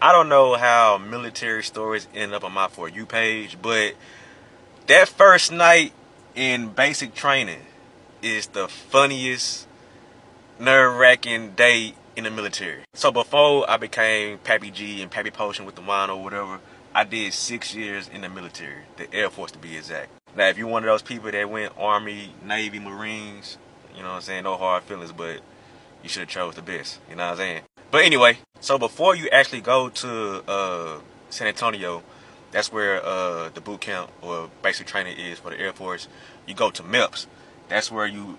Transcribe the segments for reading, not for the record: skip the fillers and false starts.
I don't know how military stories end up on my For You page, but that first night in basic training is the funniest, nerve-wracking day in the military. So before I became Pappy G and Pappy Potion with the wine or whatever, I did 6 years in the military, the Air Force to be exact. Now, if you're one of those people that went Army, Navy, Marines, you know what I'm saying, no hard feelings, but you should have chose the best, you know what I'm saying? But anyway, so before you actually go to San Antonio, that's where the boot camp or basic training is for the Air Force. You go to MEPS. That's where you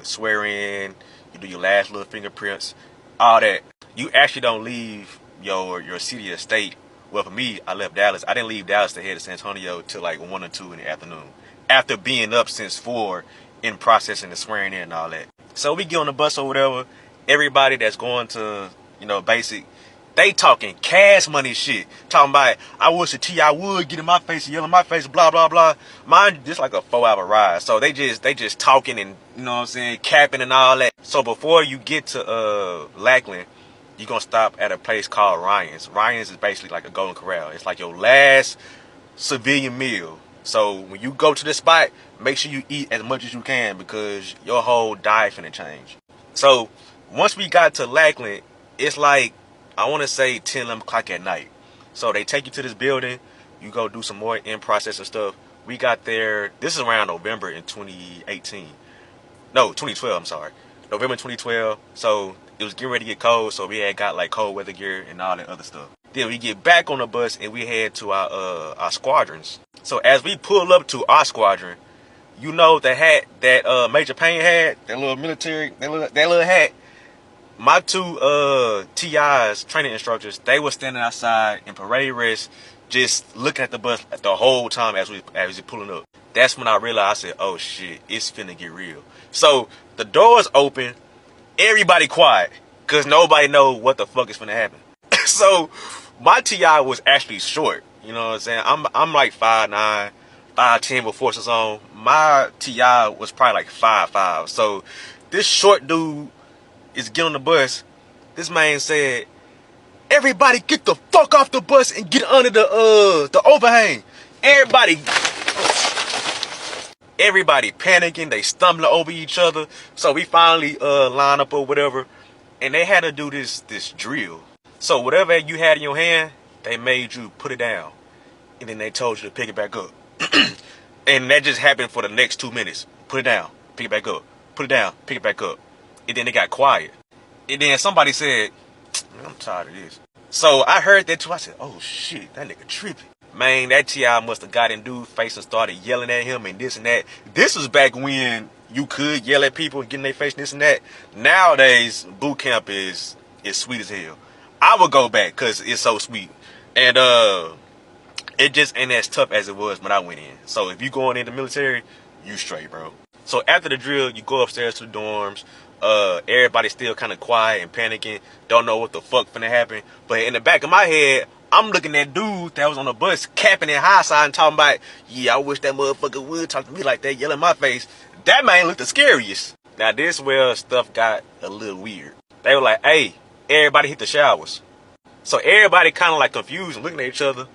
swear in, you do your last little fingerprints, all that. You actually don't leave your city or state. Well, for me, I left Dallas. I didn't leave Dallas to head to San Antonio till like 1 or 2 in the afternoon. After being up since 4 in processing the swearing in and all that. So we get on the bus or whatever. Everybody that's going to, basic, they talking cash money shit. Talking about, I wish a T.I. would get in my face and yell in my face, blah, blah, blah. Mine, just like a 4-hour ride. So they just talking and, capping and all that. So before you get to Lackland, you're going to stop at a place called Ryan's. Ryan's is basically like a Golden Corral. It's like your last civilian meal. So when you go to the spot, make sure you eat as much as you can because your whole diet finna change. So once we got to Lackland, it's like, I want to say 10, 11 o'clock at night. So they take you to this building. You go do some more in-process and stuff. We got there, this is around November in 2018. No, 2012, I'm sorry. November 2012. So it was getting ready to get cold. So we had got like cold weather gear and all that other stuff. Then we get back on the bus and we head to our squadrons. So as we pull up to our squadron, you know the hat that Major Payne had, that little military, that little hat. My two TIs, training instructors, they were standing outside in parade rest, just looking at the bus the whole time as we pulling up. That's when I realized, I said, oh shit, it's finna get real. So the doors open, everybody quiet, cause nobody know what the fuck is finna happen. So my TI was actually short. You know what I'm saying? I'm like 5'9", 5'10" with forces on. My TI was probably like 5'5". So this short dude is getting on the bus. This man said, everybody get the fuck off the bus and get under the overhang. Everybody panicking, they stumbling over each other. So we finally line up or whatever, and they had to do this drill. So whatever you had in your hand, they made you put it down, and then they told you to pick it back up. And that just happened for the next 2 minutes. Put it down, pick it back up. Put it down, pick it back up. And then it got quiet. And then somebody said, man, I'm tired of this. So I heard that too. I said, oh shit, that nigga tripping. Man, that TI must have got in dude's face and started yelling at him and this and that. This was back when you could yell at people and get in their face and this and that. Nowadays, boot camp is sweet as hell. I would go back because it's so sweet. And it just ain't as tough as it was when I went in. So if you going in the military, you straight, bro. So after the drill, you go upstairs to the dorms. Everybody's still kind of quiet and panicking. Don't know what the fuck finna happen. But in the back of my head, I'm looking at dude that was on the bus capping in high side and talking about, yeah, I wish that motherfucker would talk to me like that, yelling in my face. That man looked the scariest. Now this where stuff got a little weird. They were like, hey, everybody hit the showers. So everybody kind of like confused and looking at each other.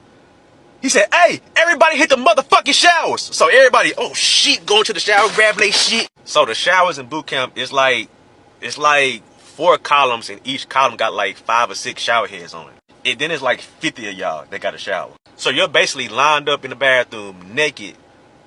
He said, hey, everybody hit the motherfucking showers. So everybody, oh shit, going to the shower, grabbing their shit. So the showers in boot camp is like 4 columns, and each column got like 5 or 6 shower heads on it. And then it's like 50 of y'all that got a shower. So you're basically lined up in the bathroom naked,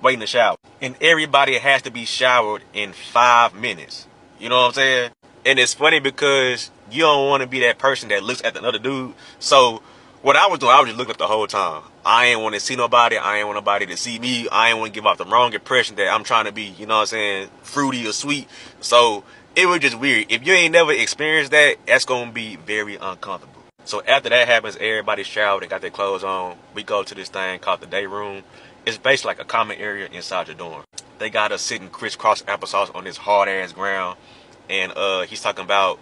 waiting to shower. And everybody has to be showered in 5 minutes. You know what I'm saying? And it's funny because you don't want to be that person that looks at another dude. So what I was doing, I was just looking up the whole time. I ain't want to see nobody. I ain't want nobody to see me. I ain't want to give off the wrong impression that I'm trying to be, you know what I'm saying, fruity or sweet. So it was just weird. If you ain't never experienced that, that's going to be very uncomfortable. So after that happens, everybody showered, they got their clothes on. We go to this thing called the day room. It's basically like a common area inside your dorm. They got us sitting crisscross applesauce on this hard ass ground. And he's talking about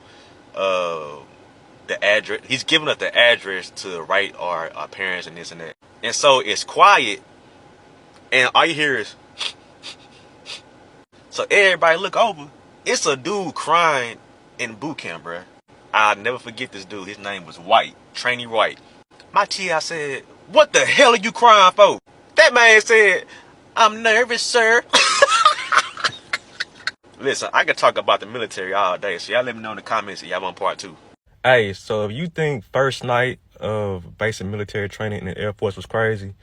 the address. He's giving us the address to write our parents and this and that. And so it's quiet. And all you hear is. So everybody look over. It's a dude crying in boot camp, bruh. I'll never forget this dude. His name was White. Trainee White. My TI said, "What the hell are you crying for?" That man said, "I'm nervous, sir." Listen, I could talk about the military all day, so y'all let me know in the comments if y'all want part 2. Hey, so if you think first night of basic military training in the Air Force was crazy,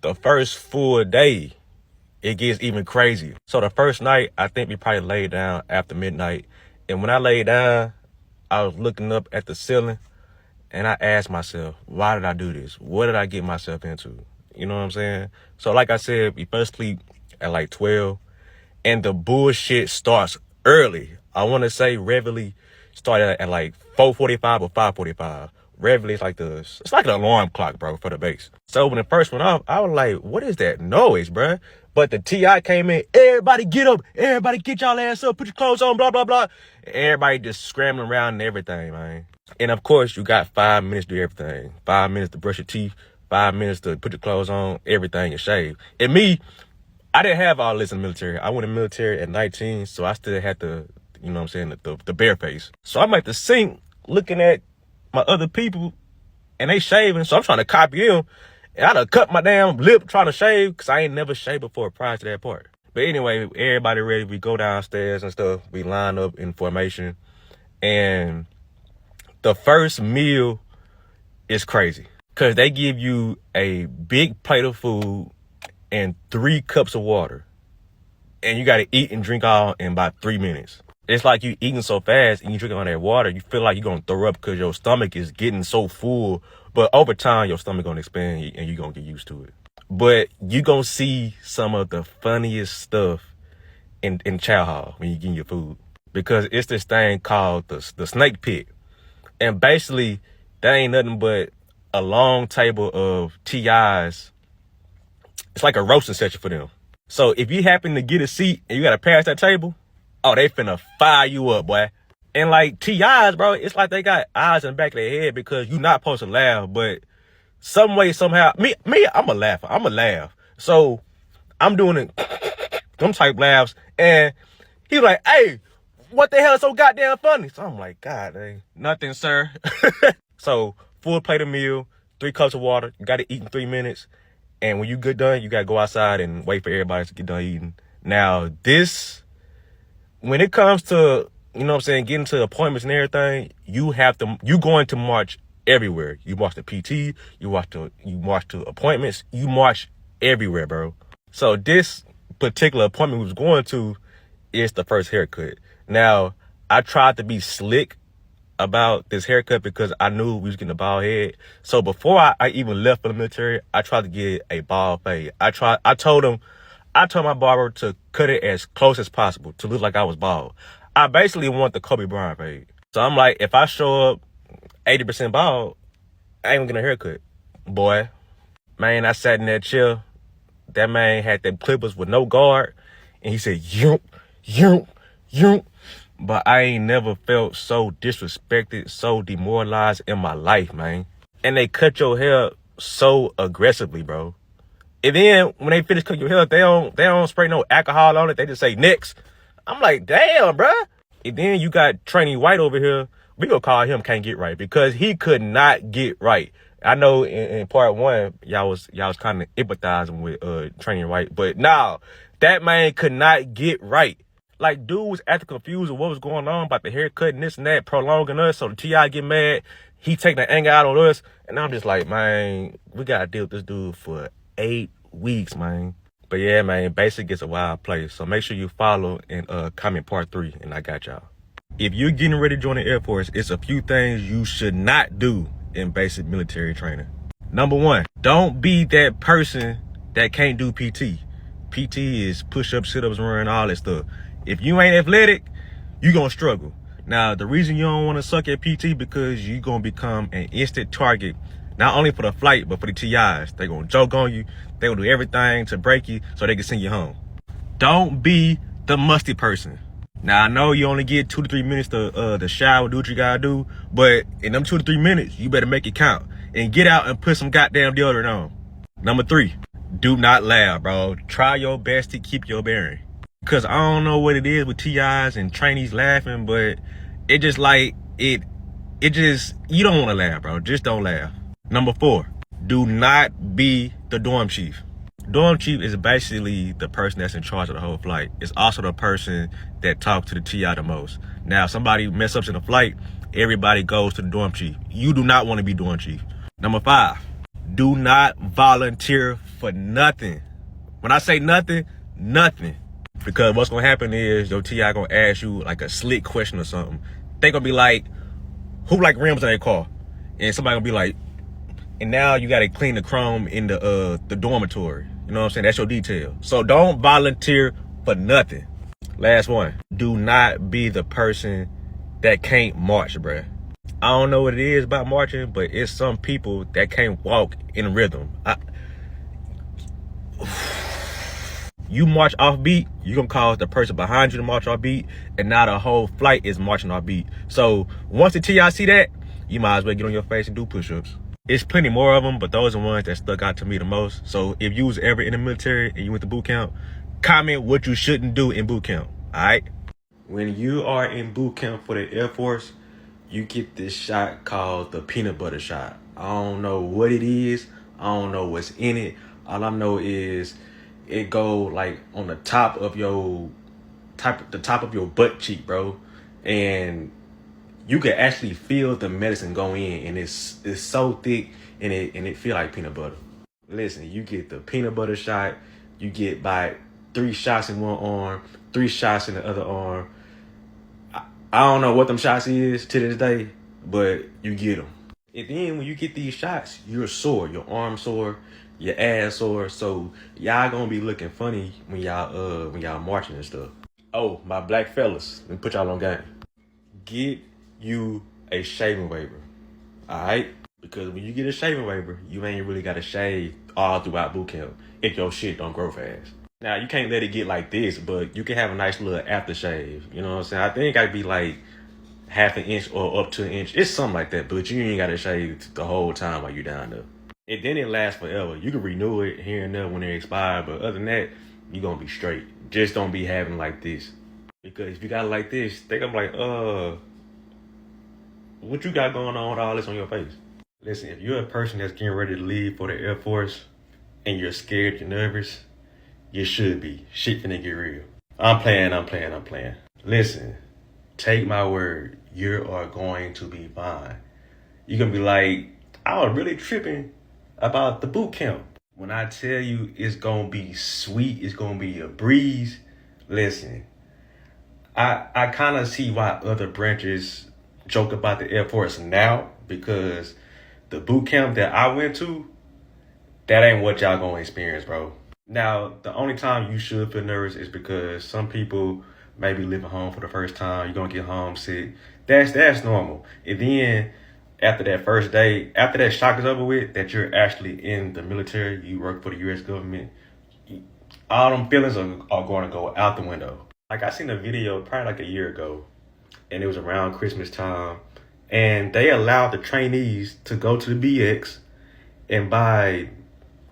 the first full day, it gets even crazier. So the first night, I think we probably laid down after midnight. And when I laid down, I was looking up at the ceiling and I asked myself, why did I do this? What did I get myself into? You know what I'm saying? So like I said, we first sleep at like 12 and the bullshit starts early. I want to say Reveille started at like 4:45 or 5:45. Reveille is like it's like an alarm clock, bro, for the base. So when it first went off, I was like, what is that noise, bro? But the TI came in, everybody get up, everybody get y'all ass up, put your clothes on, blah, blah, blah. Everybody just scrambling around and everything, man. And of course, you got 5 minutes to do everything. 5 minutes to brush your teeth, 5 minutes to put your clothes on, everything, and shave. And me, I didn't have all this in the military. I went in the military at 19, so I still had the, you know what I'm saying, the bare face. So I'm at the sink looking at my other people, and they shaving, so I'm trying to copy them. And I done cut my damn lip trying to shave, because I ain't never shaved before prior to that part. But anyway, everybody ready. We go downstairs and stuff. We line up in formation. And the first meal is crazy, because they give you a big plate of food and 3 cups of water. And you got to eat and drink all in about 3 minutes. It's like you eating so fast and you drinking all that water, you feel like you're going to throw up because your stomach is getting so full. But over time, your stomach going to expand and you're going to get used to it. But you going to see some of the funniest stuff in chow hall when you getting your food. Because it's this thing called the snake pit. And basically, that ain't nothing but a long table of TIs. It's like a roasting session for them. So if you happen to get a seat and you got to pass that table, oh, they finna fire you up, boy. And like TIs, bro, it's like they got eyes in the back of their head because you're not supposed to laugh. But some way, somehow, me, I'm a laugher. I'm a laugh. So I'm doing it, them type laughs. And he was like, hey, what the hell is so goddamn funny? So I'm like, God, dang, nothing, sir. So full plate of meal, 3 cups of water. You got to eat in 3 minutes. And when you get done, you got to go outside and wait for everybody to get done eating. Now, when it comes to, you know what I'm saying, getting to appointments and everything, you going to march everywhere. You march to PT, you march to appointments, you march everywhere, bro. So this particular appointment we was going to is the first haircut. Now, I tried to be slick about this haircut because I knew we was getting a bald head. So before I even left for the military, I tried to get a bald fade. I told my barber to cut it as close as possible to look like I was bald. I basically want the Kobe Bryant fade. So I'm like, if I show up 80% bald, I ain't gonna get a haircut. Boy, man, I sat in that chair. That man had them clippers with no guard. And he said, yoop, yoop, yoop. But I ain't never felt so disrespected, so demoralized in my life, man. And they cut your hair so aggressively, bro. And then when they finish cutting your hair, they don't spray no alcohol on it. They just say next. I'm like, damn, bro. And then you got Trainee White over here. We gonna call him can't get right because he could not get right. I know in part 1, y'all was kind of empathizing with Trainee White, but nah, that man could not get right. Like, dude was acting confused with what was going on about the haircut and this and that, prolonging us. So the TI get mad. He take the anger out on us. And I'm just like, man, we got to deal with this dude for 8 weeks, man. But yeah, man, Basic is a wild place. So make sure you follow and comment part 3. And I got y'all. If you're getting ready to join the Air Force, it's a few things you should not do in basic military training. Number 1, don't be that person that can't do PT. PT is push-ups, sit-ups, run, all that stuff. If you ain't athletic, you're going to struggle. Now, the reason you don't want to suck at PT because you're going to become an instant target, not only for the flight, but for the TIs. They're going to joke on you. They're going to do everything to break you so they can send you home. Don't be the musty person. Now, I know you only get 2 to 3 minutes to shower, do what you got to do. But in them 2 to 3 minutes, you better make it count. And get out and put some goddamn deodorant on. Number 3, do not laugh, bro. Try your best to keep your bearing. Because I don't know what it is with TIs and trainees laughing, but it just like, you don't want to laugh, bro. Just don't laugh. Number 4, Do not be the dorm chief. Dorm chief is basically the person that's in charge of the whole flight. It's also the person that talks to the TI the most. Now, if somebody mess up in the flight, everybody goes to the dorm chief. You do not want to be dorm chief. Number 5, do not volunteer for nothing. When I say nothing, nothing. Because what's gonna happen is your TI gonna ask you like a slick question or something. They gonna be like, who like rims on their car? And somebody gonna be like, and now you gotta clean the chrome in the dormitory. You know what I'm saying? That's your detail. So don't volunteer for nothing. Last one. Do not be the person that can't march, bruh. I don't know what it is about marching, but it's some people that can't walk in rhythm. You march off beat, you gonna cause the person behind you to march off beat, and now the whole flight is marching off beat. So once the TI see that, you might as well get on your face and do push-ups. It's plenty more of them, but those are ones that stuck out to me the most. So if you was ever in the military and you went to boot camp, comment what you shouldn't do in boot camp, all right? When you are in boot camp for the Air Force, you get this shot called the peanut butter shot. I don't know what it is. I don't know what's in it. All I know is it go like on the top of your butt cheek, bro. And you can actually feel the medicine go in, and it's so thick, and it feel like peanut butter. Listen, you get the peanut butter shot. You get by 3 shots in one arm, 3 shots in the other arm. I don't know what them shots is to this day, but you get them. And then when you get these shots, you're sore. Your arm sore, your ass sore. So y'all gonna be looking funny when y'all marching and stuff. Oh, my black fellas, let me put y'all on game. Get you a shaving waiver, all right? Because when you get a shaving waiver, you ain't really got to shave all throughout boot camp if your shit don't grow fast. Now, you can't let it get like this, but you can have a nice little aftershave. You know what I'm saying? I think I'd be like half an inch or up to an inch. It's something like that, but you ain't got to shave the whole time while you're down there. And then it lasts forever. You can renew it here and there when it expires, but other than that, you're going to be straight. Just don't be having like this. Because if you got it like this, they gonna be like, what you got going on with all this on your face? Listen, if you're a person that's getting ready to leave for the Air Force and you're scared, you're nervous, you should be. Shit finna get real. I'm playing. Listen, take my word, you are going to be fine. You're gonna be like, I was really tripping about the boot camp. When I tell you it's gonna be sweet, it's gonna be a breeze, listen, I kind of see why other branches joke about the Air Force now, because the boot camp that I went to, that ain't what y'all gonna experience, bro. Now, the only time you should feel nervous is because some people may be leaving home for the first time. You're gonna get homesick. That's normal. And then after that first day, after that shock is over with, that you're actually in the military, you work for the U.S. government, all them feelings are going to go out the window. Like, I seen a video probably like a year ago, and it was around Christmas time, and they allowed the trainees to go to the BX and buy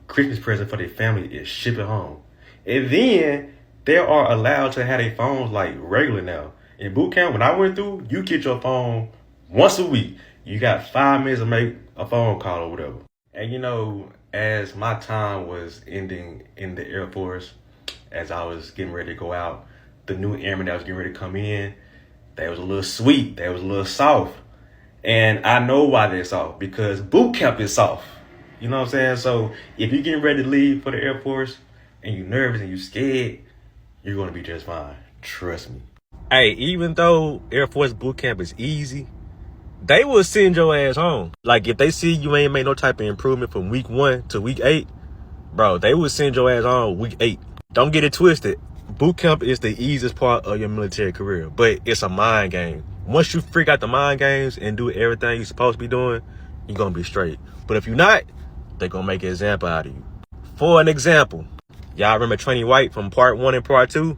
Christmas present for their family and ship it home. And then they are allowed to have their phones like regular now. In boot camp, when I went through, you get your phone once a week. You got 5 minutes to make a phone call or whatever. And you know, as my time was ending in the Air Force, as I was getting ready to go out, the new airmen that was getting ready to come in, they was a little sweet, they was a little soft. And I know why they're soft, because boot camp is soft. You know what I'm saying? So if you're getting ready to leave for the Air Force and you're nervous and you're scared, you're going to be just fine. Trust me. Hey, even though Air Force boot camp is easy, they will send your ass home. Like, if they see you ain't made no type of improvement from week 1 to week 8, bro, they will send your ass home week 8. Don't get it twisted. Boot camp is the easiest part of your military career, but it's a mind game. Once you freak out the mind games and do everything you're supposed to be doing, you're going to be straight. But if you're not, they're going to make an example out of you. For an example, y'all remember Trainee White from part 1 and part 2?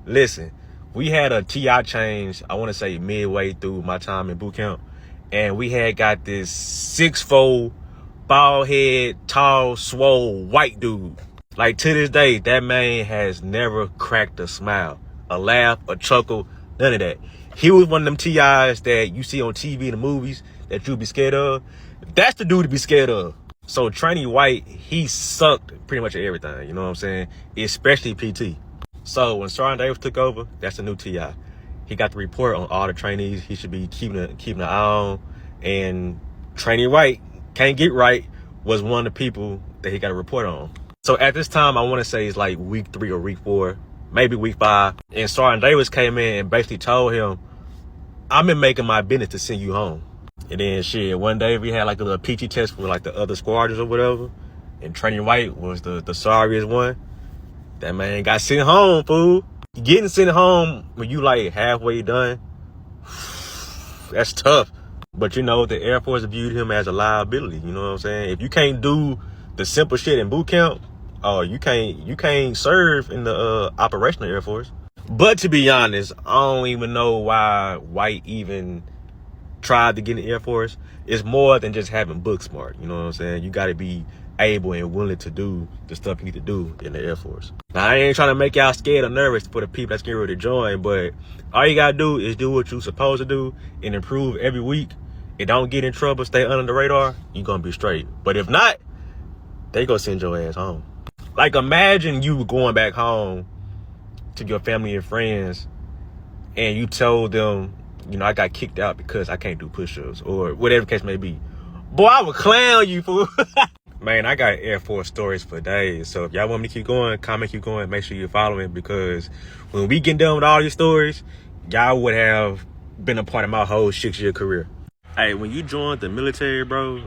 Listen, we had a TI change, I want to say midway through my time in boot camp, and we had got this 6'4", bald head, tall, swole, white dude. Like, to this day, that man has never cracked a smile, a laugh, a chuckle, none of that. He was one of them TIs that you see on TV in the movies that you'd be scared of. That's the dude to be scared of. So Trainee White, he sucked pretty much at everything, you know what I'm saying? Especially PT. So when Sergeant Davis took over, that's the new TI. He got the report on all the trainees he should be keeping an eye on. And Trainee White, can't get right, was one of the people that he got a report on. So at this time, I want to say it's like week 3 or week 4, maybe week 5. And Sergeant Davis came in and basically told him, I've been making my business to send you home. And then shit, one day we had like a little PT test for like the other squadrons or whatever. And Trainee White was the sorriest one. That man got sent home, fool. Getting sent home when you like halfway done, that's tough. But you know, the Air Force viewed him as a liability, you know what I'm saying? If you can't do the simple shit in boot camp, oh, you can't serve in the operational Air Force. But to be honest, I don't even know why White even tried to get in the Air Force. It's more than just having book smart, you know what I'm saying? You gotta be able and willing to do the stuff you need to do in the Air Force. Now, I ain't trying to make y'all scared or nervous for the people that's getting ready to join, but all you gotta do is do what you're supposed to do and improve every week. And don't get in trouble, stay under the radar, you're gonna be straight. But if not, they gonna send your ass home. Like, imagine you going back home to your family and friends and you told them, you know, I got kicked out because I can't do push-ups or whatever the case may be. Boy, I would clown you, fool. Man, I got Air Force stories for days. So if y'all want me to keep going, comment, keep going, make sure you're following, because when we get done with all these stories, y'all would have been a part of my whole 6-year career. Hey, when you join the military, bro,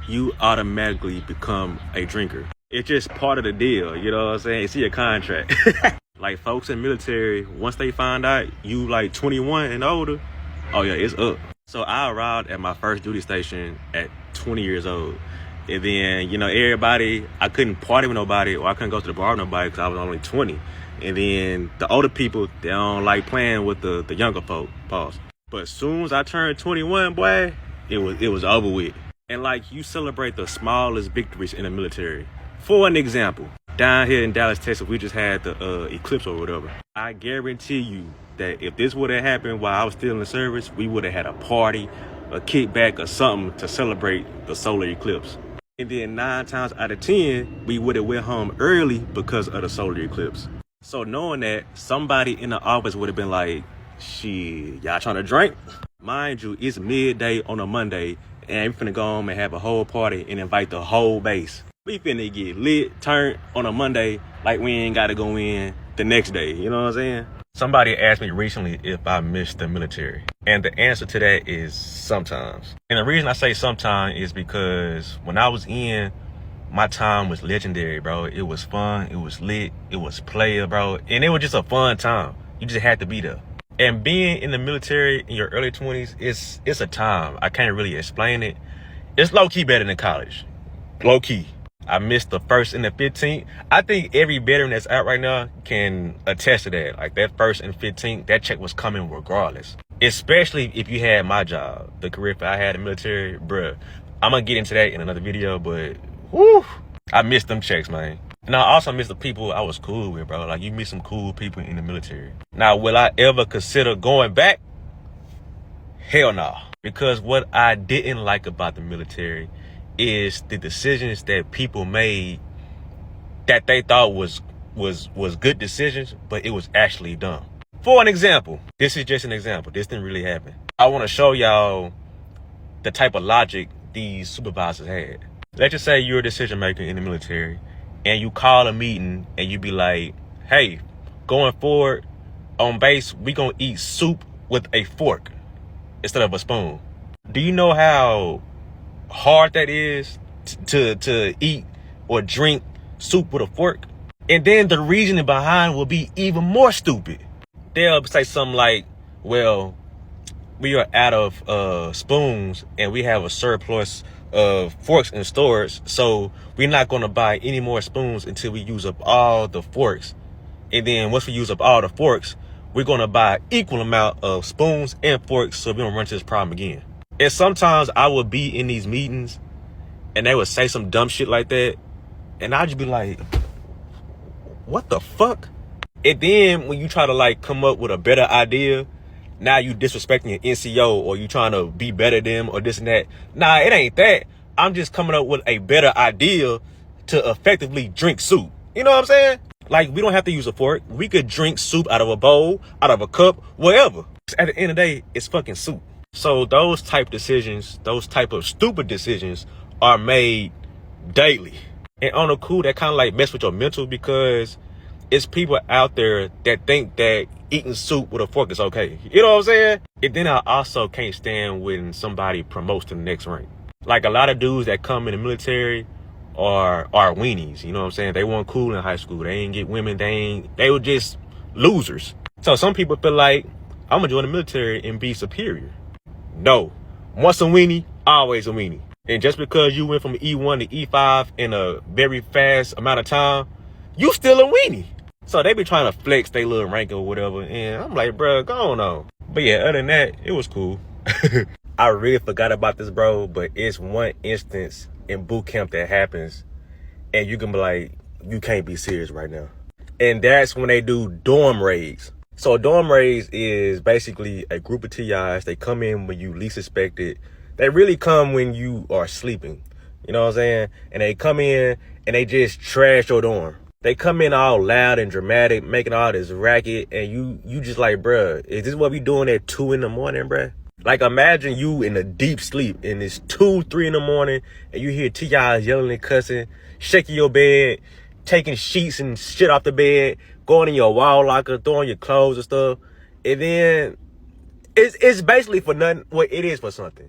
you automatically become a drinker. It's just part of the deal, you know what I'm saying? It's your contract. Like, folks in military, once they find out you like 21 and older, oh yeah, it's up. So I arrived at my first duty station at 20 years old. And then, you know, everybody, I couldn't party with nobody or I couldn't go to the bar with nobody because I was only 20. And then the older people, they don't like playing with the younger folk, pause. But as soon as I turned 21, boy, it was over with. And like, you celebrate the smallest victories in the military. For an example, down here in Dallas, Texas, we just had the eclipse or whatever. I guarantee you that if this would have happened while I was still in the service, we would have had a party, a kickback or something to celebrate the solar eclipse. And then 9 times out of 10, we would have went home early because of the solar eclipse. So knowing that, somebody in the office would have been like, shit, y'all trying to drink? Mind you, it's midday on a Monday, and we finna go home and have a whole party and invite the whole base. We finna get lit, turned on a Monday, like we ain't gotta go in the next day, you know what I'm saying? Somebody asked me recently if I missed the military. And the answer to that is sometimes. And the reason I say sometimes is because when I was in, my time was legendary, bro. It was fun, it was lit, it was player, bro. And it was just a fun time. You just had to be there. And being in the military in your early 20s, it's a time. I can't really explain it. It's low-key better than college. Low-key. I missed the 1st and the 15th. I think every veteran that's out right now can attest to that. Like, that 1st and 15th, that check was coming regardless. Especially if you had my job, the career I had in the military, bruh. I'm gonna get into that in another video, but whoo, I missed them checks, man. And I also miss the people I was cool with, bro. Like, you meet some cool people in the military. Now, will I ever consider going back? Hell no. Because what I didn't like about the military is the decisions that people made that they thought was good decisions, but it was actually dumb. For an example, this is just an example. This didn't really happen. I want to show y'all the type of logic these supervisors had. Let's just say you're a decision maker in the military and you call a meeting and you be like, hey, going forward on base, we gonna eat soup with a fork instead of a spoon. Do you know how hard that is to eat or drink soup with a fork? And then the reasoning behind will be even more stupid. They'll say something like, well, we are out of spoons and we have a surplus of forks in storage, so we're not going to buy any more spoons until we use up all the forks. And then once we use up all the forks, we're going to buy equal amount of spoons and forks so we don't run into this problem again. And sometimes I would be in these meetings and they would say some dumb shit like that, and I'd just be like, what the fuck? And then when you try to like come up with a better idea, now you disrespecting your NCO or you trying to be better than them or this and that. Nah, it ain't that. I'm just coming up with a better idea to effectively drink soup. You know what I'm saying? Like, we don't have to use a fork. We could drink soup out of a bowl, out of a cup, wherever. At the end of the day, it's fucking soup. So those type decisions, those type of stupid decisions are made daily. And on the cool, that kind of like mess with your mental, because it's people out there that think that eating soup with a fork is okay. You know what I'm saying? And then I also can't stand when somebody promotes to the next rank. Like, a lot of dudes that come in the military are weenies. You know what I'm saying? They weren't cool in high school. They ain't get women. They were just losers. So some people feel like, I'm gonna join the military and be superior. No. Once a weenie, always a weenie. And just because you went from E1 to E5 in a very fast amount of time, you still a weenie. So they be trying to flex their little rank or whatever. And I'm like, bro, go on. But yeah, other than that, it was cool. I really forgot about this, bro. But it's one instance in boot camp that happens. And you can be like, you can't be serious right now. And that's when they do dorm raids. So dorm raids is basically a group of TIs. They come in when you least expect it. They really come when you are sleeping. You know what I'm saying? And they come in and they just trash your dorm. They come in all loud and dramatic, making all this racket. And you just like, bruh, is this what we doing at 2 in the morning, bruh? Like, imagine you in a deep sleep and it's 2, 3 in the morning and you hear TIs yelling and cussing, shaking your bed, taking sheets and shit off the bed, going in your wall locker, throwing your clothes and stuff. And then it's basically for nothing. Well, it is for something.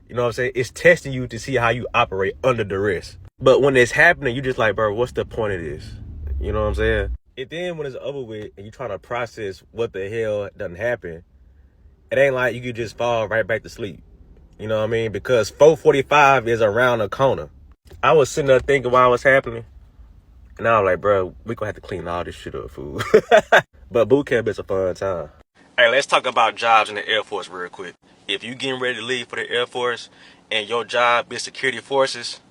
You know what I'm saying? It's testing you to see how you operate under duress. But when it's happening, you just like, bro, what's the point of this? You know what I'm saying? And then when it's over with and you're trying to process what the hell done happen, it ain't like you could just fall right back to sleep. You know what I mean? Because 4:45 is around the corner. I was sitting there thinking while it was happening. And I was like, bro, we gonna have to clean all this shit up, fool. But boot camp is a fun time. Hey, let's talk about jobs in the Air Force real quick. If you getting ready to leave for the Air Force and your job is security forces,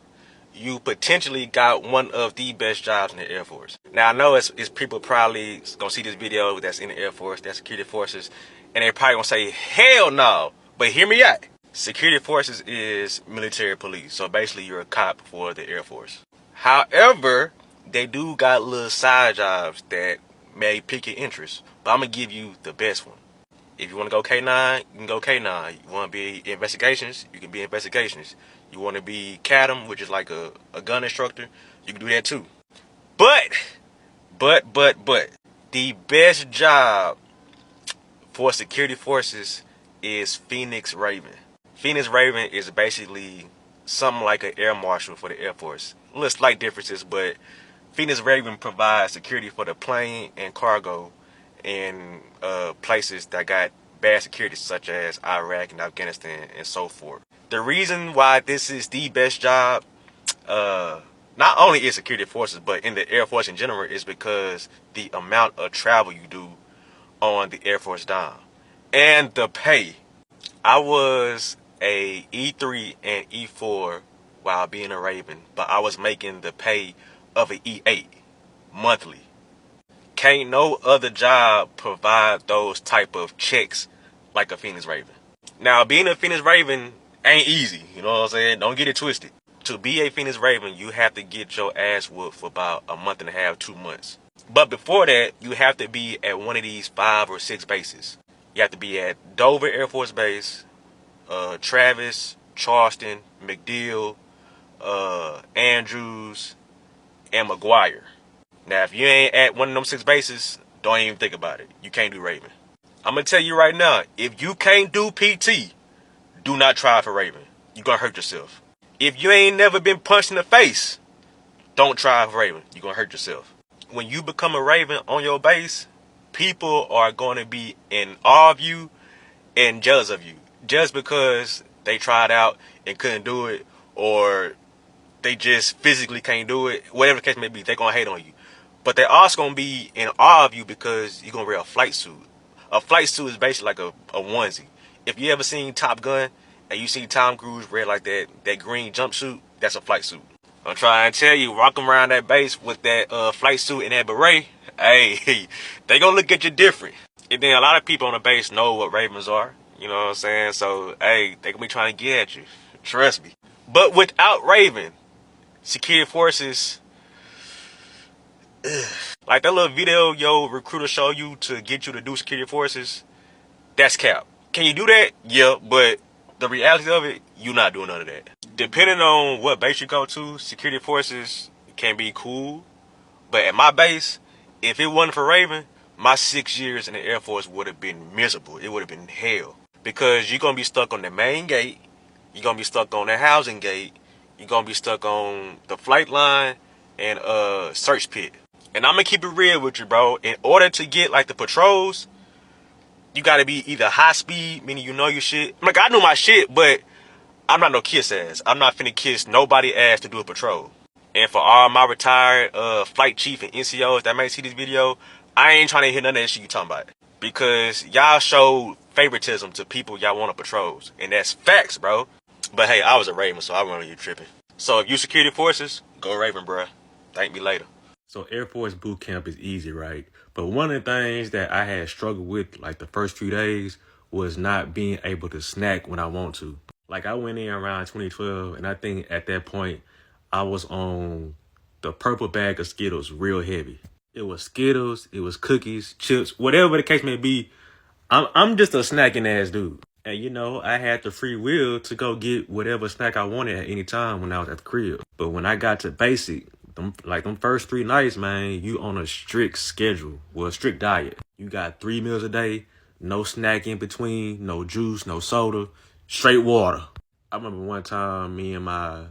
you potentially got one of the best jobs in the Air Force. Now, I know it's people probably gonna see this video that's in the Air Force, that's security forces, and they probably gonna say, hell no. But hear me out. Security forces is military police. So basically you're a cop for the Air Force. However, they do got little side jobs that may pique your interest. But I'm gonna give you the best one. If you want to go K9, you can go K9. You want to be investigations, you can be investigations. You want to be CADM, which is like a gun instructor, you can do that too. But, the best job for security forces is Phoenix Raven. Phoenix Raven is basically something like an air marshal for the Air Force. Little slight differences, but Phoenix Raven provides security for the plane and cargo in places that got bad security, such as Iraq and Afghanistan and so forth. The reason why this is the best job, not only in security forces, but in the Air Force in general, is because the amount of travel you do on the Air Force Dime. And the pay. I was a E3 and E4 while being a Raven, but I was making the pay of an E8 monthly. Can't no other job provide those type of checks like a Phoenix Raven. Now, being a Phoenix Raven ain't easy, you know what I'm saying? Don't get it twisted. To be a Phoenix Raven, you have to get your ass whooped for about a month and a half, 2 months. But before that, you have to be at one of these 5 or 6 bases. You have to be at Dover Air Force Base, Travis, Charleston, MacDill, Andrews, and McGuire. Now, if you ain't at one of them 6 bases, don't even think about it. You can't do Raven. I'm going to tell you right now, if you can't do PT, do not try for Raven. You're going to hurt yourself. If you ain't never been punched in the face, don't try for Raven. You're going to hurt yourself. When you become a Raven on your base, people are going to be in awe of you and jealous of you. Just because they tried out and couldn't do it, or they just physically can't do it, whatever the case may be, they're going to hate on you. But they're also going to be in awe of you because you're going to wear a flight suit. A flight suit is basically like a onesie. If you ever seen Top Gun and you see Tom Cruise wear like that green jumpsuit, that's a flight suit. I'm trying to tell you, walking around that base with that flight suit and that beret, hey, they going to look at you different. And then a lot of people on the base know what Ravens are. You know what I'm saying? So, hey, they going to be trying to get at you. Trust me. But without Raven, security forces, like that little video your recruiter show you to get you to do security forces, that's cap. Can you do that? Yeah, but the reality of it, you not doing none of that. Depending on what base you go to, security forces can be cool. But at my base, if it wasn't for Raven, my 6 years in the Air Force would have been miserable. It would have been hell. Because you're going to be stuck on the main gate. You're going to be stuck on the housing gate. You're going to be stuck on the flight line and search pit. And I'm going to keep it real with you, bro. In order to get like the patrols, you got to be either high speed, meaning you know your shit. Like, I know my shit, but I'm not no kiss ass. I'm not finna kiss nobody ass to do a patrol. And for all my retired flight chief and NCOs that may see this video, I ain't trying to hear none of that shit you talking about. Because y'all showed favoritism to people y'all want to patrols. And that's facts, bro. But hey, I was a Raven, so I wasn't you tripping. So if you security forces, go Raven, bro. Thank me later. So Air Force boot camp is easy, right? But one of the things that I had struggled with like the first few days was not being able to snack when I want to. Like I went in around 2012 and I think at that point I was on the purple bag of Skittles real heavy. It was Skittles, it was cookies, chips, whatever the case may be. I'm just a snacking ass dude. And you know, I had the free will to go get whatever snack I wanted at any time when I was at the crib. But when I got to basic, them first 3 nights, man, you on a strict schedule. Well, a strict diet. You got 3 meals a day, no snack in between, no juice, no soda, straight water. I remember one time me and my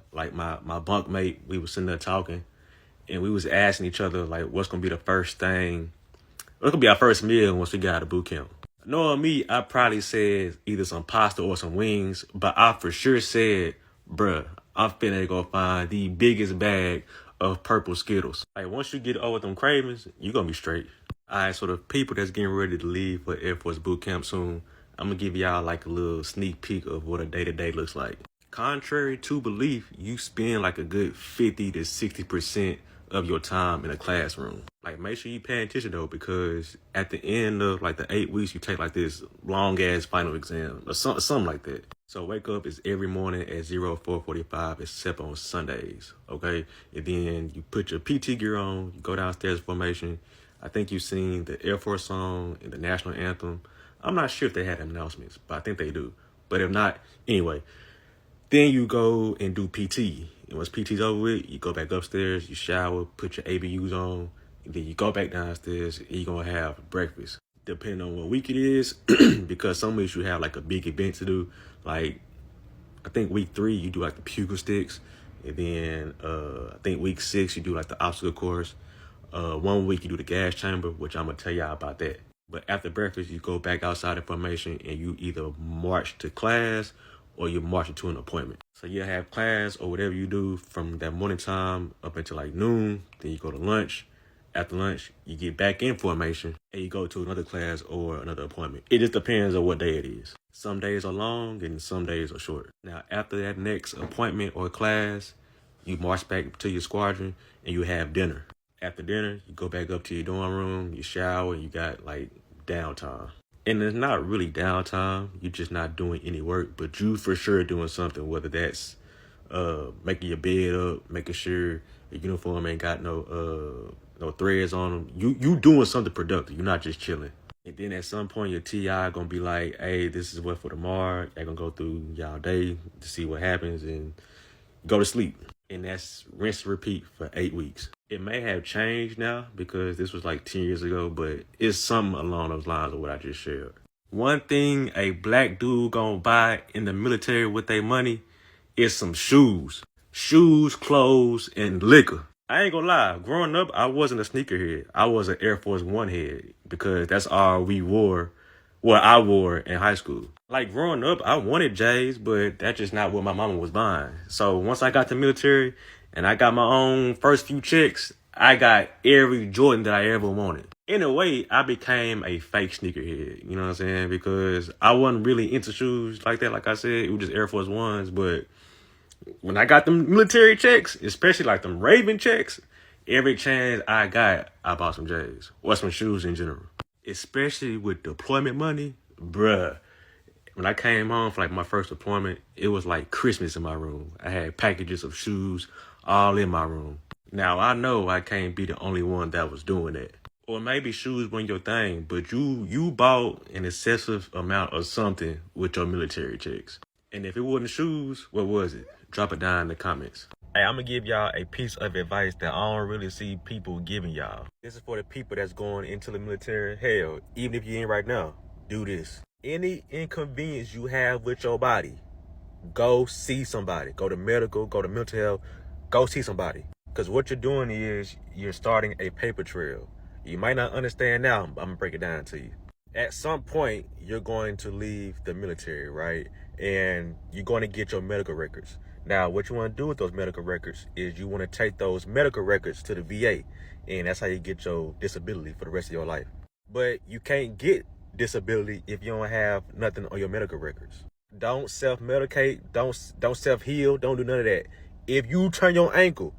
bunk mate, we was sitting there talking and we was asking each other like what's gonna be the first thing, what's gonna be our first meal once we got out of boot camp. Knowing me, I probably said either some pasta or some wings, but I for sure said, bruh, I'm finna go find the biggest bag of purple Skittles. Like once you get over them cravings, you gonna be straight. Alright, so the people that's getting ready to leave for Air Force boot camp soon, I'm gonna give y'all like a little sneak peek of what a day-to-day looks like. Contrary to belief, you spend like a good 50 to 60% of your time in a classroom. Like make sure you pay attention though, because at the end of like the 8 weeks, you take like this long ass final exam or something like that. So wake up is every morning at 04:45 except on Sundays, okay? And then you put your PT gear on, you go downstairs formation. I think you've seen the Air Force song and the national anthem. I'm not sure if they had announcements, but I think they do. But if not, anyway, then you go and do PT. And once PT's over with, you go back upstairs, you shower, put your ABUs on, and then you go back downstairs and you're going to have breakfast. Depending on what week it is, because some weeks you have like a big event to do. Like, I think week 3, you do like the pugil sticks. And then I think week 6, you do like the obstacle course. 1 week you do the gas chamber, which I'm going to tell y'all about that. But after breakfast, you go back outside of formation and you either march to class or you march to an appointment. So you have class or whatever you do from that morning time up until like noon. Then you go to lunch. After lunch, you get back in formation and you go to another class or another appointment. It just depends on what day it is. Some days are long and some days are short. Now, after that next appointment or class, you march back to your squadron and you have dinner. After dinner, you go back up to your dorm room, you shower, you got like downtime. And it's not really downtime. You're just not doing any work, but you for sure doing something, whether that's making your bed up, making sure your uniform ain't got no threads on them. You doing something productive. You're not just chilling. And then at some point, your TI gonna be like, hey, this is what for tomorrow. Y'all gonna go through y'all day to see what happens and go to sleep. And that's rinse and repeat for 8 weeks. It may have changed now because this was like 10 years ago, but it's something along those lines of what I just shared. One thing a black dude gonna buy in the military with their money is some shoes. Shoes, clothes, and liquor. I ain't gonna lie, growing up, I wasn't a sneakerhead. I was an Air Force One head because that's all we wore. Well, I wore in high school. Like growing up, I wanted J's, but that's just not what my mama was buying. So once I got to the military and I got my own first few checks, I got every Jordan that I ever wanted. In a way, I became a fake sneakerhead, you know what I'm saying? Because I wasn't really into shoes like that. Like I said, it was just Air Force Ones. But when I got them military checks, especially like them Raven checks, every chance I got, I bought some J's or some shoes in general. Especially with deployment money, bruh. When I came home for like my first deployment, it was like Christmas in my room. I had packages of shoes all in my room. Now I know I can't be the only one that was doing that. Or maybe shoes weren't your thing, but you bought an excessive amount of something with your military checks. And if it wasn't shoes, what was it? Drop it down in the comments. Hey, I'm gonna give y'all a piece of advice that I don't really see people giving y'all. This is for the people that's going into the military. Hell, even if you ain't right now, do this. Any inconvenience you have with your body, go see somebody. Go to medical, go to mental health, go see somebody. Because what you're doing is you're starting a paper trail. You might not understand now, but I'm gonna break it down to you. At some point, you're going to leave the military, right? And you're going to get your medical records. Now, what you want to do with those medical records is you want to take those medical records to the VA, and that's how you get your disability for the rest of your life. But you can't get disability if you don't have nothing on your medical records. Don't self-medicate, don't self-heal, don't do none of that. If you turn your ankle,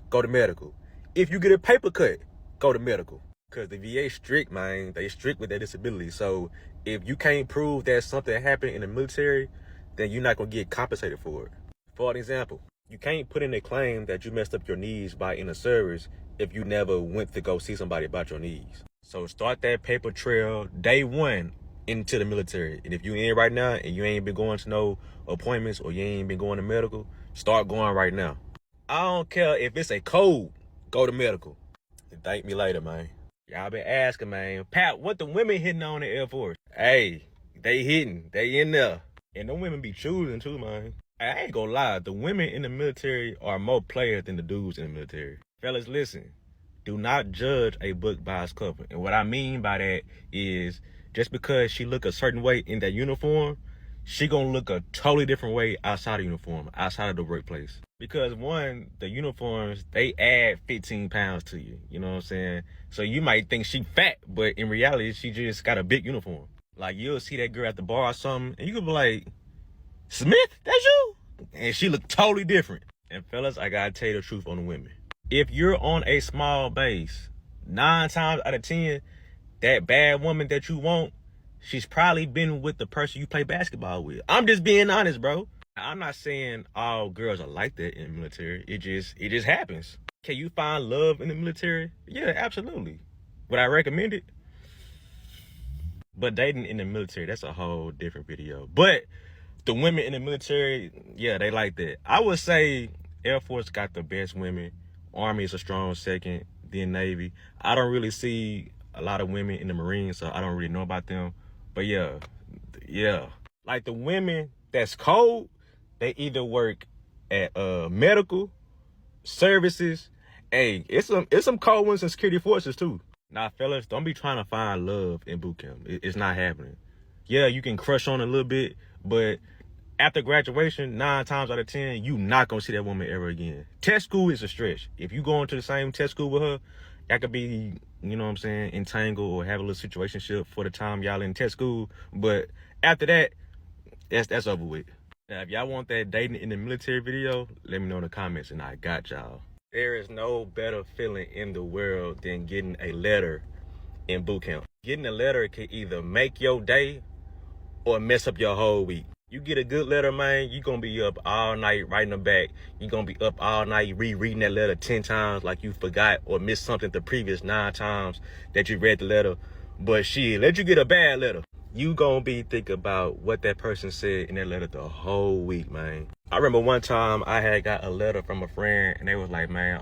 go to medical. If you get a paper cut, go to medical. Because the VA strict, man. They strict with their disability. So if you can't prove that something happened in the military, then you're not going to get compensated for it. For an example, you can't put in a claim that you messed up your knees by in the service if you never went to go see somebody about your knees. So start that paper trail day one into the military. And if you in right now and you ain't been going to no appointments or you ain't been going to medical, start going right now. I don't care if it's a code, go to medical. And thank me later, man. Y'all been asking, man, Pat, what the women hitting on the Air Force? Hey, they hitting. They in there. And the women be choosing too, man. I ain't gonna lie. The women in the military are more players than the dudes in the military. Fellas, listen. Do not judge a book by its cover. And what I mean by that is just because she look a certain way in that uniform, she gonna look a totally different way outside of uniform, outside of the workplace. Because one, the uniforms, they add 15 pounds to you. You know what I'm saying? So you might think she fat, but in reality, she just got a big uniform. Like you'll see that girl at the bar or something, and you could be like, Smith, that's you? And she look totally different. And fellas, I gotta tell you the truth on the women. If you're on a small base, 9 times out of 10, that bad woman that you want, she's probably been with the person you play basketball with. I'm just being honest, bro. I'm not saying all girls are like that in the military. It just happens. Can you find love in the military? Yeah, absolutely. Would I recommend it? But dating in the military, that's a whole different video. But the women in the military, yeah, they like that. I would say Air Force got the best women. Army is a strong second, then Navy. I don't really see a lot of women in the Marines, so I don't really know about them. But yeah. Like the women that's cold, they either work at medical, services. Hey, it's some cold ones in security forces too. Now, fellas, don't be trying to find love in boot camp. It's not happening. Yeah, you can crush on a little bit, but after graduation, 9 times out of 10, you not gonna see that woman ever again. Test school is a stretch. If you go into the same test school with her, y'all could be, you know what I'm saying, entangled or have a little situationship for the time y'all in test school. But after that, that's over with. Now, if y'all want that dating in the military video, let me know in the comments and I got y'all. There is no better feeling in the world than getting a letter in boot camp. Getting a letter can either make your day or mess up your whole week. You get a good letter, man, you're going to be up all night writing them back. You're going to be up all night rereading that letter 10 times like you forgot or missed something the previous 9 times that you read the letter. But shit, let you get a bad letter. You going to be thinking about what that person said in that letter the whole week, man. I remember one time I had got a letter from a friend and they was like, man,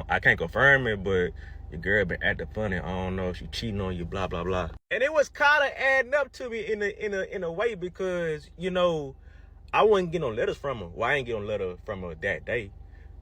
I can't confirm it, but your girl been acting funny. I don't know if she cheating on you, blah, blah, blah. And it was kind of adding up to me in a way because, you know, I wouldn't get no letters from her. Well, I ain't get no letter from her that day.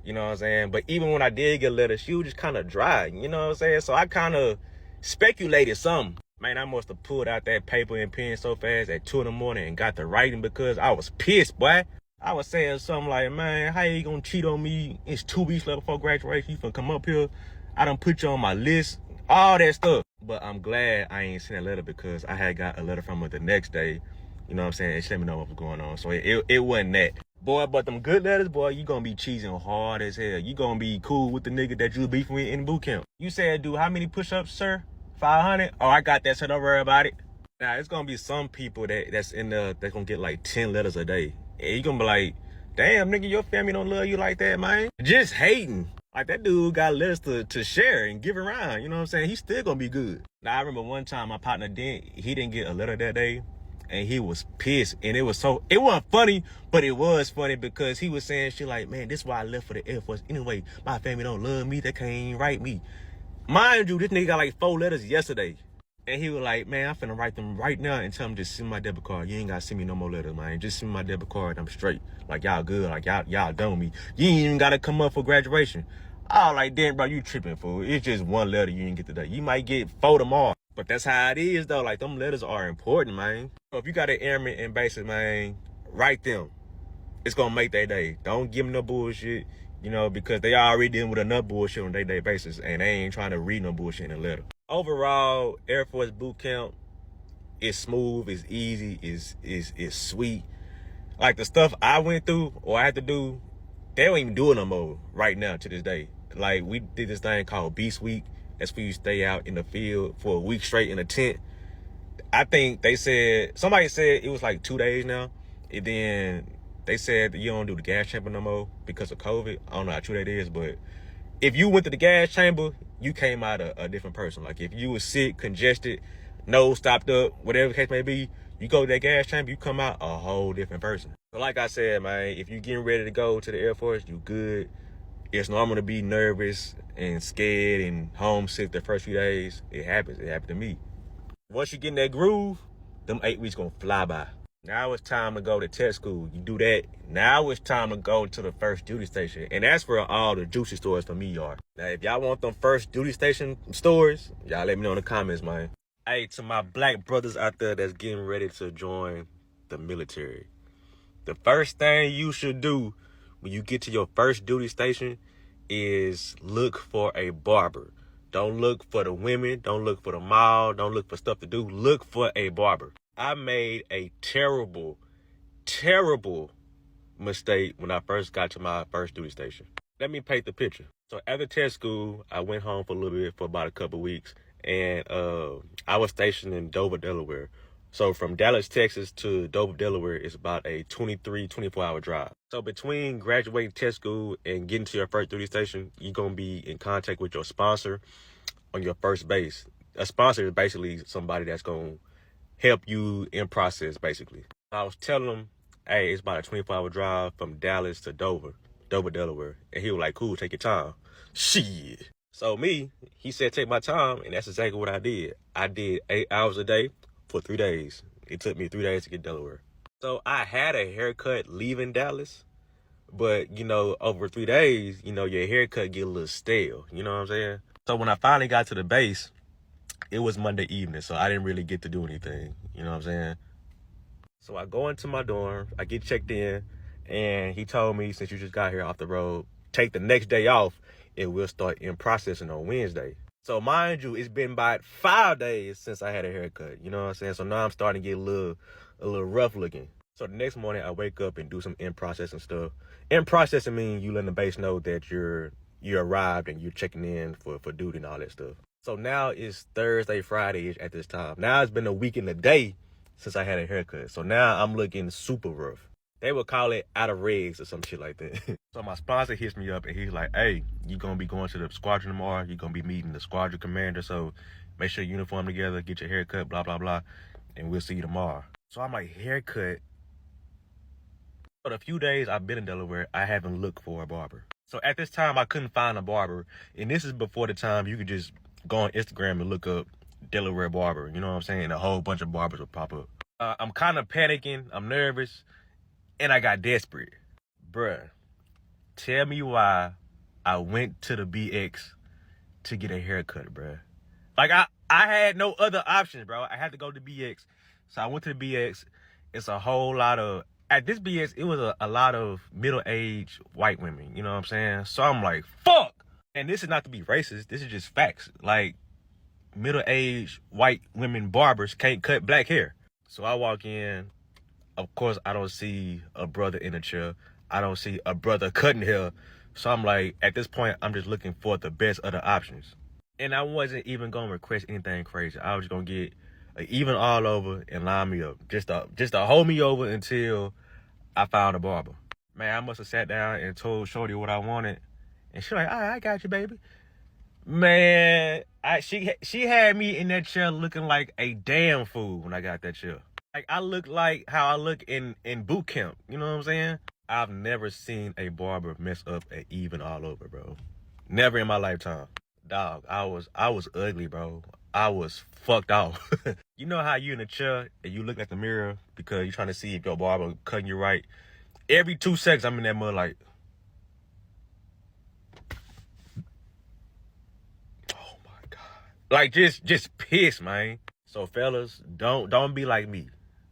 You know what I'm saying? But even when I did get a letter, she was just kind of dry. You know what I'm saying? So I kind of speculated something. Man, I must have pulled out that paper and pen so fast at 2 in the morning and got to writing because I was pissed, boy. I was saying something like, man, how you gonna cheat on me? It's 2 weeks left before graduation. You finna come up here. I done put you on my list. All that stuff. But I'm glad I ain't seen that letter because I had got a letter from her the next day. You know what I'm saying? And she let me know what was going on. So it wasn't that. Boy, but them good letters, boy, you gonna be cheesing hard as hell. You gonna be cool with the nigga that you beefing with in boot camp. You said, dude, how many push-ups, sir? 500? Oh, I got that, so don't worry about it. Now it's gonna be some people that's in the that's gonna get like 10 letters a day. And you gonna be like, damn nigga, your family don't love you like that, man. Just hating. Like that dude got letters to share and give around. You know what I'm saying? He's still gonna be good. Now I remember one time my partner he didn't get a letter that day. And he was pissed. And it wasn't funny, but it was funny because he was saying shit like, man, this is why I left for the Air Force. Anyway, my family don't love me. They can't even write me. Mind you, this nigga got like 4 letters yesterday. And he was like, man, I'm finna write them right now and tell them just send my debit card. You ain't gotta send me no more letters, man. Just send me my debit card. I'm straight. Like, y'all good. Like, y'all done with me. You ain't even gotta come up for graduation. I was like, damn, bro, you tripping, fool. It's just 1 letter you didn't get today. You might get 4 tomorrow. But that's how it is, though. Like, them letters are important, man. So if you got an airman and basic, man, write them. It's gonna make their day. Don't give them no bullshit, you know, because they already dealing with enough bullshit on a day-to-day basis, and they ain't trying to read no bullshit in a letter. Overall, Air Force boot camp is smooth, it's easy, is sweet. Like the stuff I went through or I had to do, they don't even do it no more right now to this day. Like we did this thing called Beast Week. That's where you stay out in the field for a week straight in a tent. I think somebody said it was like 2 days now. And then they said that you don't do the gas chamber no more because of COVID. I don't know how true that is, but if you went to the gas chamber, you came out a different person. Like if you was sick, congested, nose stopped up, whatever the case may be, you go to that gas chamber, you come out a whole different person. But like I said, man, if you getting ready to go to the Air Force, you good. It's normal to be nervous and scared and homesick the first few days. It happens. It happened to me. Once you get in that groove, them 8 weeks gonna fly by. Now it's time to go to tech school. You do that. Now it's time to go to the first duty station. And that's where all the juicy stories for me are. Now, if y'all want them first duty station stories, y'all let me know in the comments, man. Hey, to my black brothers out there that's getting ready to join the military. The first thing you should do when you get to your first duty station is look for a barber. Don't look for the women. Don't look for the mall. Don't look for stuff to do. Look for a barber. I made a terrible mistake when I first got to my first duty station. Let me paint the picture. So after test school, I went home for a little bit for about a couple weeks, and I was stationed in Dover, Delaware. So from Dallas, Texas to Dover, Delaware is about a 24-hour drive. So between graduating test school and getting to your first duty station, you're going to be in contact with your sponsor on your first base. A sponsor is basically somebody that's going to help you in process, basically. I was telling him, hey, it's about a 24-hour drive from Dallas to Dover, Delaware. And he was like, cool, take your time. Shit. So he said, take my time. And that's exactly what I did. I did 8 hours a day for 3 days. It took me 3 days to get Delaware. So I had a haircut leaving Dallas. But, you know, over 3 days, you know, your haircut get a little stale. You know what I'm saying? So when I finally got to the base, it was Monday evening. So I didn't really get to do anything. You know what I'm saying? So I go into my dorm, I get checked in, and he told me, since you just got here off the road, take the next day off, and we'll start in processing on Wednesday. So mind you, it's been about 5 days since I had a haircut. You know what I'm saying? So now I'm starting to get a little rough looking. So the next morning I wake up and do some in processing stuff. In processing means you letting the base know that you arrived and you're checking in for duty and all that stuff. So now it's Thursday, Friday-ish at this time. Now it's been a week and a day since I had a haircut. So now I'm looking super rough. They would call it out of regs or some shit like that. So my sponsor hits me up and he's like, hey, you're going to be going to the squadron tomorrow. You're going to be meeting the squadron commander. So make sure you uniform together, get your haircut, blah, blah, blah. And we'll see you tomorrow. So I'm like, haircut. For the few days I've been in Delaware, I haven't looked for a barber. So at this time, I couldn't find a barber. And this is before the time you could just go on Instagram and look up Delaware barber. You know what I'm saying? A whole bunch of barbers will pop up. I'm kind of panicking. I'm nervous. And I got desperate. Bruh, tell me why I went to the BX to get a haircut, bruh. Like, I had no other options, bro. I had to go to BX. So I went to the BX. It's a whole lot of... At this BX, it was a lot of middle-aged white women. You know what I'm saying? So I'm like, fuck! And this is not to be racist. This is just facts. Like, middle-aged white women barbers can't cut black hair. So I walk in. Of course, I don't see a brother in a chair. I don't see a brother cutting hair. So I'm like, at this point, I'm just looking for the best of the options. And I wasn't even going to request anything crazy. I was going to get even all over and line me up. Just to hold me over until I found a barber. Man, I must have sat down and told Shorty what I wanted. And she like, all right, I got you, baby. Man, she had me in that chair looking like a damn fool when I got that chair. Like, I look like how I look in boot camp. You know what I'm saying? I've never seen a barber mess up an even all over, bro. Never in my lifetime. Dog, I was ugly, bro. I was fucked off. You know how you in the chair and you look at the mirror because you're trying to see if your barber cutting you right? Every 2 seconds, I'm in that mud like, oh my God. Like, just pissed, man. So, fellas, don't be like me.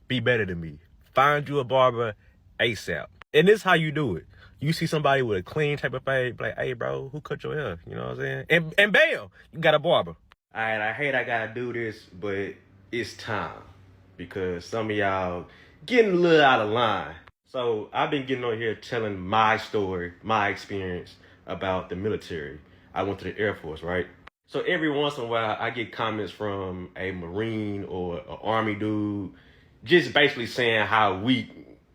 Be better than me. Find you a barber ASAP. And this is how you do it. You see somebody with a clean type of face, like, hey, bro, who cut your hair? You know what I'm saying? And bam, you got a barber. All right, I hate I gotta do this, but it's time. Because some of y'all getting a little out of line. So I've been getting on here telling my story, my experience about the military. I went to the Air Force, right? So every once in a while, I get comments from a Marine or an Army dude, just basically saying how weak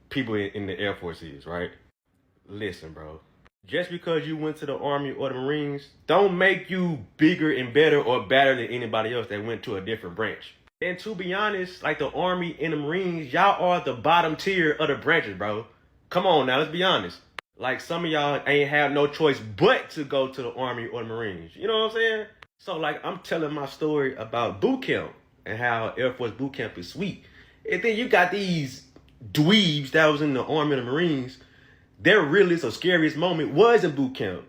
people in the Air Force is, right? Listen, bro. Just because you went to the Army or the Marines, don't make you bigger and better or better than anybody else that went to a different branch. And to be honest, like the Army and the Marines, y'all are the bottom tier of the branches, bro. Come on now, let's be honest. Like some of y'all ain't have no choice but to go to the Army or the Marines. You know what I'm saying? So like I'm telling my story about boot camp and how Air Force boot camp is sweet. And then you got these dweebs that was in the Army and the Marines. Their realest or scariest moment was in boot camp.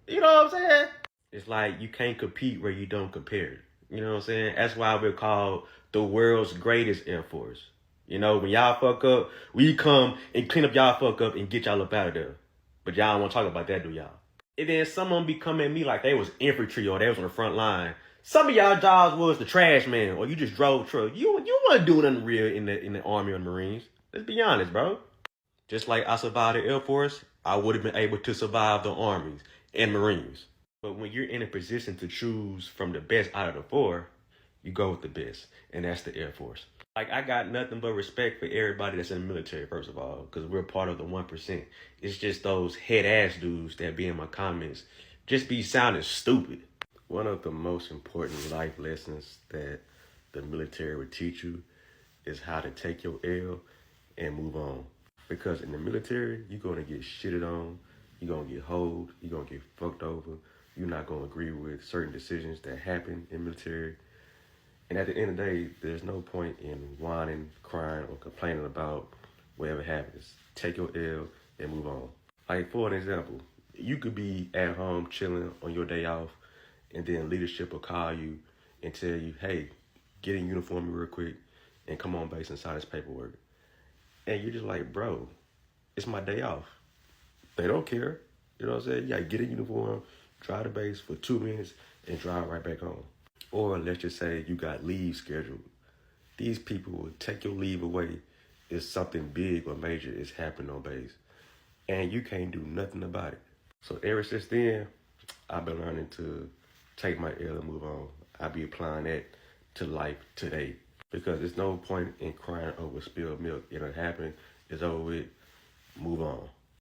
You know what I'm saying? It's like you can't compete where you don't compare. You know what I'm saying? That's why we're called the world's greatest Air Force. You know, when y'all fuck up, we come and clean up y'all fuck up and get y'all up out of there. But y'all don't want to talk about that, do y'all? And then some of them be coming at me like they was infantry or they was on the front line. Some of y'all jobs was the trash man or you just drove truck. You wasn't doing nothing real in the Army or the Marines. Let's be honest, bro. Just like I survived the Air Force, I would have been able to survive the Armies and Marines. But when you're in a position to choose from the best out of the four, you go with the best, and that's the Air Force. Like, I got nothing but respect for everybody that's in the military, first of all, because we're part of the 1%. It's just those head-ass dudes that be in my comments just be sounding stupid. One of the most important life lessons that the military would teach you is how to take your L and move on. Because in the military, you're going to get shitted on, you're going to get holed, you're going to get fucked over, you're not going to agree with certain decisions that happen in military. And at the end of the day, there's no point in whining, crying, or complaining about whatever happens. Take your L and move on. Like, for an example, you could be at home chilling on your day off, and then leadership will call you and tell you, hey, get in uniform real quick and come on base and sign this paperwork. And you're just like, bro, it's my day off. They don't care. You know what I'm saying? You gotta get in uniform, drive to base for 2 minutes, and drive right back home. Or let's just say you got leave scheduled. These people will take your leave away if something big or major is happening on base. And you can't do nothing about it. So ever since then, I've been learning to take my L and move on. I be applying that to life today. Because there's no point in crying over spilled milk. It'll happen. It's over with. Move on.